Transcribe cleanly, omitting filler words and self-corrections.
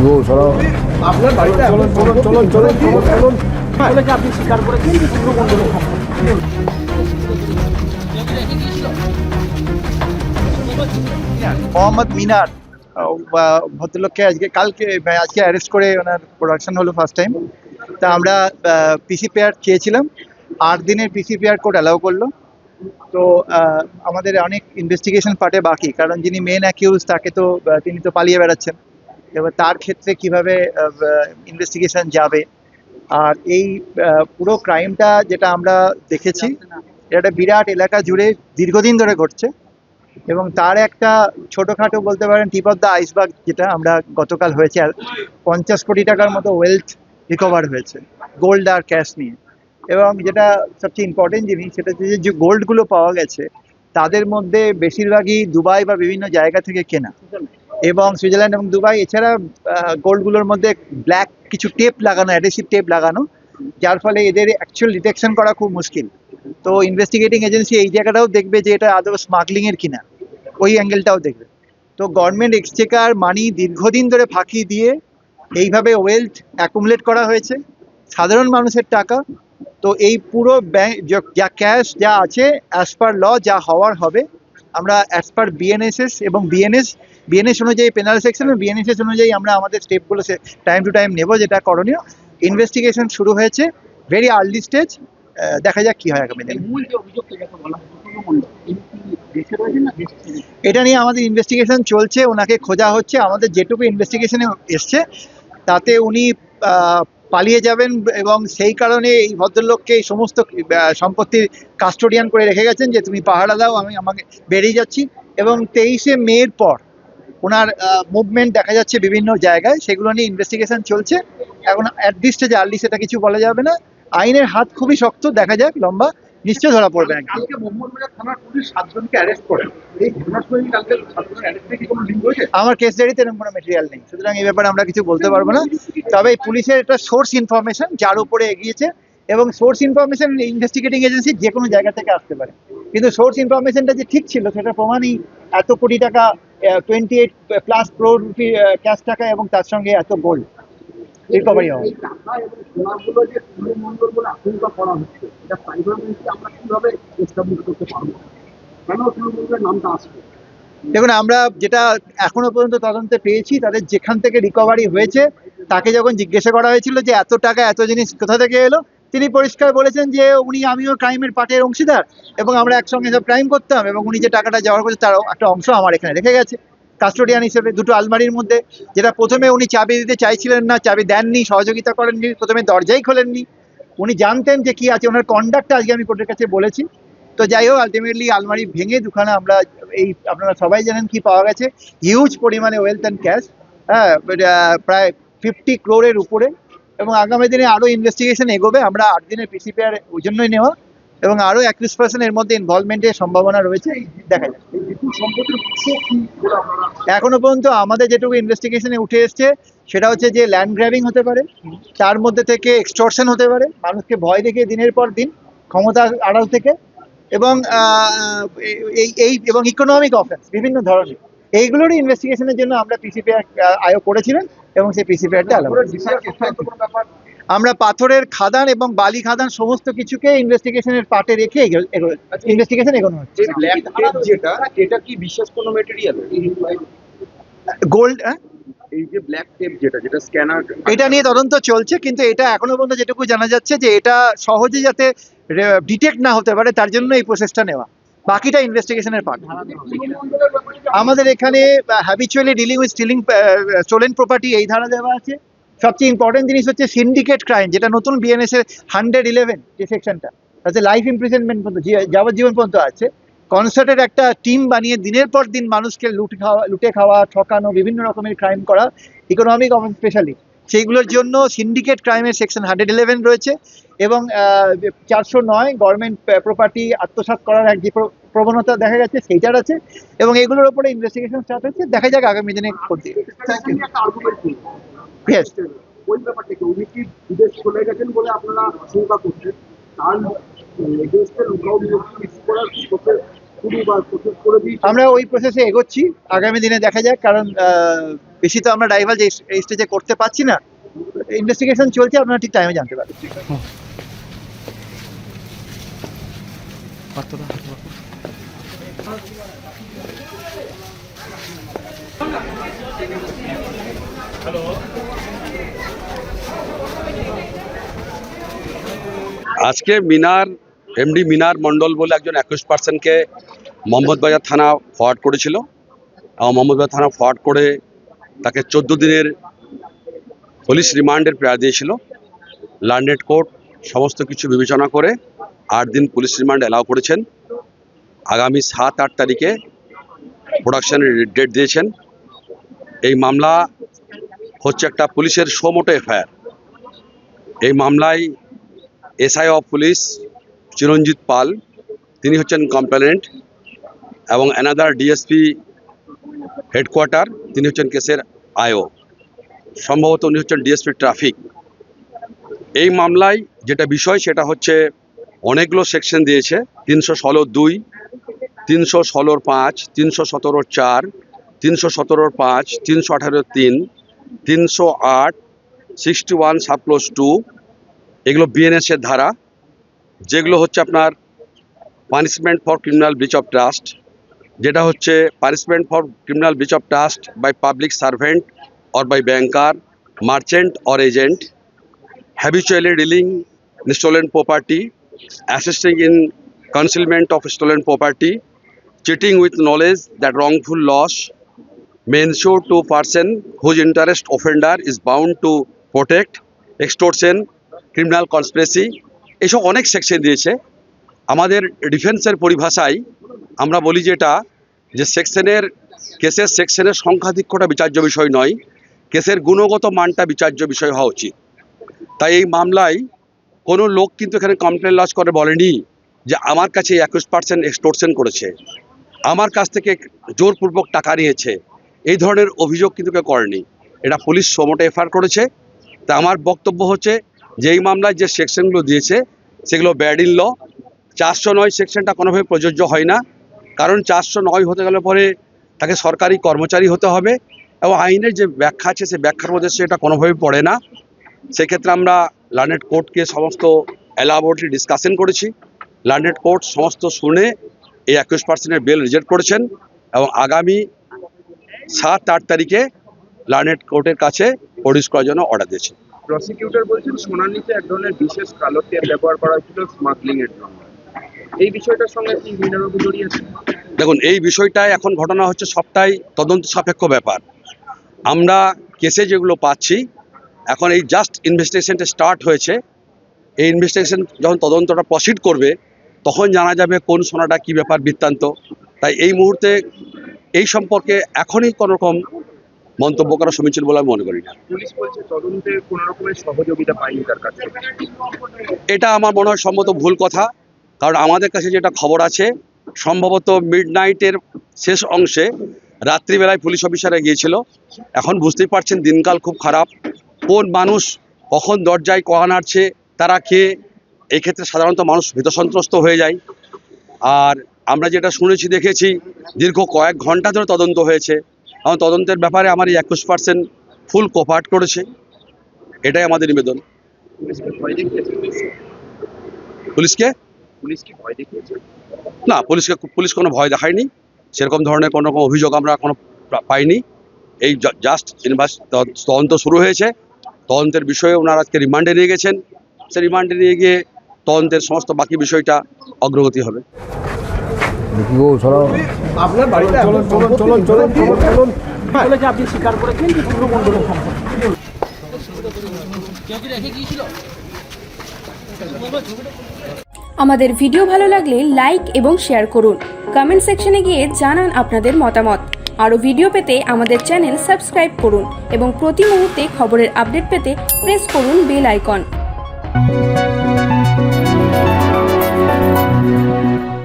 গো সরাও। আপনার বাড়িতে চলুন চলুন চলুন চলুন চলুন চলুন। বলে কি আপনি স্বীকার করেছেন যে পুরো মন্ডলে থাকতেন? মোহাম্মদ মিনার ভদ্রলোককে আজকে অ্যারেস্ট করে ওনার প্রোডাকশন হলো ফার্স্ট টাইম। তা আমরা পিসিপিআর চেয়েছিলাম, 8 দিনের পিসিপিআর কোর্ট অ্যালাউ করলো। তো আমাদের অনেক ইনভেস্টিগেশন পার্টে বাকি, কারণ যিনি মেন অ্যাকিউজ তাকে তো তিনি তো পালিয়ে বেড়াচ্ছেন। এবার তার ক্ষেত্রে কিভাবে ইনভেস্টিগেশন যাবে, আর এই পুরো ক্রাইমটা যেটা আমরা দেখেছি, এটা বিরাট এলাকা জুড়ে দীর্ঘদিন ধরে ঘটছে, এবং তার একটা ছোটোখাটো বলতে পারেন টিপ অফ দ্য আইসবার্গ, যেটা আমরা গতকাল হয়েছে, 50 কোটি টাকার মতো ওয়েলথ রিকভার হয়েছে গোল্ড আর ক্যাশ নিয়ে। এবং যেটা সবচেয়ে ইম্পর্টেন্ট জিনিস, সেটা হচ্ছে যে গোল্ডগুলো পাওয়া গেছে তাদের মধ্যে বেশিরভাগই দুবাই বা বিভিন্ন জায়গা থেকে কেনা, এবং সুইজারল্যান্ড এবং দুবাই। এছাড়া গোল্ডগুলোর মধ্যে ব্ল্যাক কিছু টেপ লাগানো, অ্যাডহেসিভ টেপ লাগানো, যার ফলে এদের অ্যাকচুয়াল ডিটেকশন করা খুব মুশকিল। তো ইনভেস্টিগেটিং এজেন্সি এই জায়গাটাও দেখবে যে এটা আদৌ স্মাগলিংয়ের কিনা, ওই অ্যাঙ্গেলটাও দেখবে। তো গভর্নমেন্ট এক্সচেকার মানি দীর্ঘদিন ধরে ফাঁকি দিয়ে এইভাবে ওয়েলথ অ্যাকুমুলেট করা হয়েছে, সাধারণ মানুষের টাকা। তো এই পুরো ব্যাংক যা ক্যাশ যা আছে, অ্যাজ পার ল যা হওয়ার হবে, আমরা অ্যাজ পার বিএনএসএস এবং বিএনএস অনুযায়ী পেনাল সেকশন এবং বিএনএসএস অনুযায়ী আমরা আমাদের স্টেপগুলো টাইম টু টাইম নেব, যেটা করণীয়। ইনভেস্টিগেশন শুরু হয়েছে, ভেরি আর্লি স্টেজ, দেখা যাক কি হয় আগামী দিনে। এটা নিয়ে আমাদের ইনভেস্টিগেশন চলছে, ওনাকে খোঁজা হচ্ছে। আমাদের যেটুকু ইনভেস্টিগেশনে এসছে তাতে উনি পালিয়ে যাবেন, এবং সেই কারণে এই ভদ্রলোককে এই সমস্ত সম্পত্তির কাস্টোডিয়ান করে রেখে গেছেন যে তুমি পাহারা দাও, আমাকে বেরিয়ে যাচ্ছি। এবং 23শে মের পর ওনার মুভমেন্ট দেখা যাচ্ছে বিভিন্ন জায়গায়, সেগুলো নিয়ে ইনভেস্টিগেশন চলছে। এখন অ্যাট দিস স্টেজে আর্লি সেটা কিছু বলা যাবে না। আইনের হাত খুবই শক্ত, দেখা যাক, লম্বা, নিশ্চয় ধরা পড়বে একদম। কালকে মোহাম্মদবাজার থানার পুলিশ 7 জনকে অ্যারেস্ট করে, এই ঘটনার সঙ্গে কালকে 7 জনের অ্যারেস্টে কি কোনো লিঙ্ক রয়েছে? আমার কেস ডায়েরিতে এরকম কোনো মেটেরিয়াল নেই, সুতরাং এই ব্যাপারে আমরা কিছু বলতে পারবো না। তবে পুলিশের একটা সোর্স ইনফরমেশন যার উপরে এগিয়েছে, এবং সোর্স ইনফরমেশন ইনভেস্টিগেটিং এজেন্সি যে কোনো জায়গা থেকে আসতে পারে, কিন্তু সোর্স ইনফরমেশনটা যে ঠিক ছিল সেটা প্রমাণই এত কোটি টাকা, 28+ crore ক্যাশ টাকা, এবং তার সঙ্গে এত গোল্ড রিকভারি হবে। এই টাকা এবং সোনাগুলো যে পুরো মন্ডল বলে আশঙ্কা করা হচ্ছে, এটা প্রাইভেট আমরা কিভাবে এস্টাবলিশ করতে পারবো? কেন তৃণমূলের নামটা আসবে? দেখুন, আমরা যেটা এখনো পর্যন্ত তদন্তে পেয়েছি, তাদের যেখান থেকে রিকভারি হয়েছে, তাকে যখন জিজ্ঞাসা করা হয়েছিল যে এত টাকা এত জিনিস কোথা থেকে এলো, তিনি পরিষ্কার বলেছেন যে আমিও ক্রাইমের পার্টের অংশীদার, এবং আমরা একসঙ্গে সব ক্রাইম করতাম, এবং উনি যে টাকাটা জমা করছে তার একটা অংশ আমার এখানে রেখে গেছে কাস্টোডিয়ান হিসেবে, দুটো আলমারির মধ্যে। যেটা প্রথমে উনি চাবি দিতে চাইছিলেন না, চাবি দেননি, সহযোগিতা করেননি, প্রথমে দরজাই খোলেননি। উনি জানতেন যে কি আছে, ওনার কন্ডাক্টটা আজকে আমি কোর্টের কাছে বলেছি। তো যাই হোক, আলটিমেটলি আলমারি ভেঙে দুখানা আমরা, এই আপনারা সবাই জানেন কি পাওয়া গেছে, হিউজ পরিমাণে ওয়েলথ অ্যান্ড ক্যাশ, হ্যাঁ, প্রায় 50 crore উপরে। এবং আগামী দিনে আরও ইনভেস্টিগেশন এগোবে। আমরা 8 দিনের পিসিপিআর ওই জন্যই নেওয়া, এবং আরও 21% এর মধ্যে ইনভলভমেন্টের সম্ভাবনা রয়েছে, দেখা যাক। এই বিপুল সম্পত্তির উৎস কি বলে আপনারা? এখনো পর্যন্ত আমাদের যেটুকু ইনভেস্টিগেশনে উঠে এসছে সেটা হচ্ছে যে ল্যান্ড গ্র্যাবিং হতে পারে, তার মধ্যে থেকে এক্সটর্শন হতে পারে, মানুষকে ভয় দেখিয়ে দিনের পর দিন ক্ষমতার আড়াল থেকে, এবং এবং ইকোনমিক অফেন্স বিভিন্ন ধরনের, এইগুলোরই ইনভেস্টিগেশনের জন্য আমরা পিসিপিআর আয়োগ করেছিলেন, এবং সেই পিসিপিআরটা অ্যালাউ ব্যাপার আমরা পাথরের খাদান এবং বালি খাদান সমস্ত কিছুকে ইনভেস্টিগেশনের পার্টে রেখে ইনভেস্টিগেশন এগোনো হচ্ছে। ব্ল্যাক টেপ যেটা, এটা কি বিশেষ কোনো মেটেরিয়াল? গোল্ড, এই যে ব্ল্যাক টেপ যেটা স্ক্যানার, এটা নিয়ে তদন্ত চলছে, কিন্তু এটা এখনো পর্যন্ত যেটুকু জানা যাচ্ছে যে এটা সহজে যাতে ডিটেক্ট না হতে পারে তার জন্য এই প্রসেসটা নেওয়া, বাকিটা ইনভেস্টিগেশনের পার্ট। আমাদের এখানে habitually dealing with stolen property এই ধারা দেওয়া আছে। সবচেয়ে ইম্পর্টেন্ট জিনিস হচ্ছে সিন্ডিকেট ক্রাইম, যেটা নতুন বিএনএস এর 111 যে সেকশনটা, তাতে লাইফ ইমপ্রিজনমেন্ট পর্যন্ত, যাবজ্জীবন পর্যন্ত আছে। কনসার্টের একটা টিম বানিয়ে দিনের পর দিন মানুষকে লুটে খাওয়া, ঠকানো, বিভিন্ন রকমের ক্রাইম করা, ইকোনমিক অফেন্স স্পেশালি, সেইগুলোর জন্য সিন্ডিকেট ক্রাইমের সেকশন 111 রয়েছে। এবং 409 গভর্নমেন্ট প্রপার্টি আত্মসাৎ করার এক যে প্রবণতা দেখা গেছে, সেইটার আছে, এবং এগুলোর উপরে ইনভেস্টিগেশন স্টার্ট হচ্ছে, দেখা যাক আগামী দিনে করতে। Yes. ওই ব্যাপারটা কি উনি কি বিদেশ চলে গেছেন বলে আপনারা আশঙ্কা করছেন? তার এগেইনস্টে লুকআউট নোটিশ করার প্রসেস শুরু বা প্রসেস করে দিয়েছে? আমরা ওই প্রসেসে এগোচ্ছি, আগামী দিনে দেখা যাক, কারণ বেশি তো আমরা ডাইভার্জ এই স্টেজে করতে পারছি না, ইনভেস্টিগেশন চলছে, আপনারা ঠিক টাইমে জানতে পারবেন। আজকে এমডি মিনার মণ্ডল বলে একজন 21% মোহাম্মদবাজার থানা ফরওয়ার্ড করেছিল এবং মোহাম্মদবাজার থানা ফরওয়ার্ড করে তাকে 14 দিনের পুলিশ রিমান্ডের প্রেয়ার দিয়েছিল। লার্নেড কোর্ট সমস্ত কিছু বিবেচনা করে 8 দিন পুলিশ রিমান্ড অ্যালাউ করেছেন। আগামী 7-8 তারিখে প্রোডাকশনের ডেট দিয়েছেন। এই মামলা হচ্ছে একটা পুলিশের সোমোটো এফআইআর। এই মামলায় এসআই অফ পুলিশ চিরঞ্জিত পাল তিনি হচ্ছেন কমপ্লেনেন্ট এবং অ্যানাদার ডিএসপি হেডকোয়ার্টার তিনি হচ্ছেন কেসের আইও, সম্ভবত উনি হচ্ছেন ডিএসপি ট্রাফিক। এই মামলায় যেটা বিষয় সেটা হচ্ছে অনেকগুলো সেকশন দিয়েছে, 316(2), 316(5), 317(4), 317(5), 318(3), 308, 61 সাবক্লোজ 2, এগুলো বিএনএসের ধারা, যেগুলো হচ্ছে আপনার punishment for criminal breach of trust, যেটা হচ্ছে punishment for criminal breach of trust by public servant or by banker, merchant or agent, habitually dealing in stolen property, assisting in concealment of stolen property, cheating with knowledge that wrongful loss may ensure to person whose interest offender is bound to protect, extortion, criminal conspiracy, এসব অনেক section দিয়েছে। আমাদের ডিফেন্সের পরিভাষায় আমরা বলি যেটা যে কেসের সেকশনের সংখ্যাধিক্যটা বিচার্য বিষয় নয়, কেসের গুণগত মানটা বিচার্য বিষয় হওয়া উচিত। তাই এই মামলায় কোনো লোক কিন্তু এখানে কমপ্লেন লজ করে বলেনি যে আমার কাছে 21% এক্সটোরশন করেছে, আমার কাছ থেকে জোরপূর্বক টাকা নিয়েছে, এই ধরনের অভিযোগ কিন্তু কেউ করেনি। এটা পুলিশ সোমোটো এফআইআর করেছে। তা আমার বক্তব্য হচ্ছে যে এই মামলায় যে সেকশনগুলো দিয়েছে সেগুলো ব্যাড ইন ল। 409 সেকশনটা কোনোভাবে প্রযোজ্য হয় না, কারণ 409 হতে গেলে পরে তাকে সরকারি কর্মচারী হতে হবে এবং আইনের যে ব্যাখ্যা আছে সেই ব্যাখ্যার মধ্যে সেটা কোনোভাবেই পড়ে না। সেক্ষেত্রে আমরা লার্নেড কোর্টকে সমস্ত এলাবোরেটলি ডিসকাশন করেছি। লার্নেড কোর্ট সমস্ত শুনে এই 21% বেল রিজেক্ট করেছেন এবং আগামী 7-8 তারিখে লার্নেড কোর্টের কাছে প্রডিউস করার জন্য অর্ডার দিয়েছে। প্রসিকিউটর বলছেন সোনার নিচে এক ধরনের বিশেষ কালো তেল ব্যবহার করা হয়েছিল স্মাগলিং এর জন্য। এই বিষয়টার সঙ্গে কি মিনারবাবু জড়িয়ে আছে? দেখুন, এই বিষয়টায় এখন ঘটনা হচ্ছে সবটাই তদন্ত সাপেক্ষ ব্যাপার। আমরা কেসে যেগুলো পাচ্ছি এখন এই জাস্ট ইনভেস্টিগেশনটা স্টার্ট হয়েছে, এই ইনভেস্টিগেশন যখন তদন্তটা প্রসিড করবে তখন জানা যাবে কোন সোনাটা কী ব্যাপার বৃত্তান্ত। তাই এই মুহূর্তে এই সম্পর্কে এখনই কোনো রকম মন্তব্য করা সমীচীন বলে আমি মনে করি না। পুলিশ বলছে তদন্তে কোনো রকমের সহযোগিতা পায়নি তার কাছে। এটা আমার মনে হয় সম্ভবত ভুল কথা, কারণ আমাদের কাছে যেটা খবর আছে সম্ভবত মিডনাইটের শেষ অংশে রাত্রিবেলায় পুলিশ অফিসাররা গিয়েছিল। এখন বুঝতেই পারছেন দিনকাল খুব খারাপ, কোন মানুষ কখন দরজায় কোয়া নাড়ছে তারা কে, এই ক্ষেত্রে সাধারণত মানুষ ভীতসন্ত্রস্ত হয়ে যায়। আর আমরা যেটা শুনেছি দেখেছি দীর্ঘ কয়েক ঘন্টা ধরে তদন্ত হয়েছে এবং তদন্তের ব্যাপারে আমার এই 21% ফুল কোপার্ট করেছে, এটাই আমাদের নিবেদন। পুলিশকে ভয় দেখিয়েছে? পুলিশ কি ভয় দেখিয়েছে? না, পুলিশ কোনো ভয় দেখায়নি, সেরকম ধরনের কোনো রকম অভিযোগ আমরা এখনো পাইনি। এই জাস্ট তদন্ত শুরু হয়েছে, তদন্তের বিষয়ে ওনারা আজকে রিমান্ডে নিয়ে গেছেন, সে রিমান্ডে নিয়ে গিয়ে তদন্তের সমস্ত বাকি বিষয়টা অগ্রগতি হবে। আপনার বাড়িতে চলুন চলুন চলুন চলুন চলুন চলুন বলে যে আপনি স্বীকার করেছেন যে পূর্ণ মণ্ডলের সম্পর্কে আমাদের ভিডিও ভালো লাগলে লাইক এবং শেয়ার করুন, কমেন্ট সেকশনে গিয়ে জানান আপনাদের মতামত। আরও ভিডিও পেতে আমাদের চ্যানেল সাবস্ক্রাইব করুন এবং প্রতি মুহূর্তে খবরের আপডেট পেতে প্রেস করুন বেল আইকন।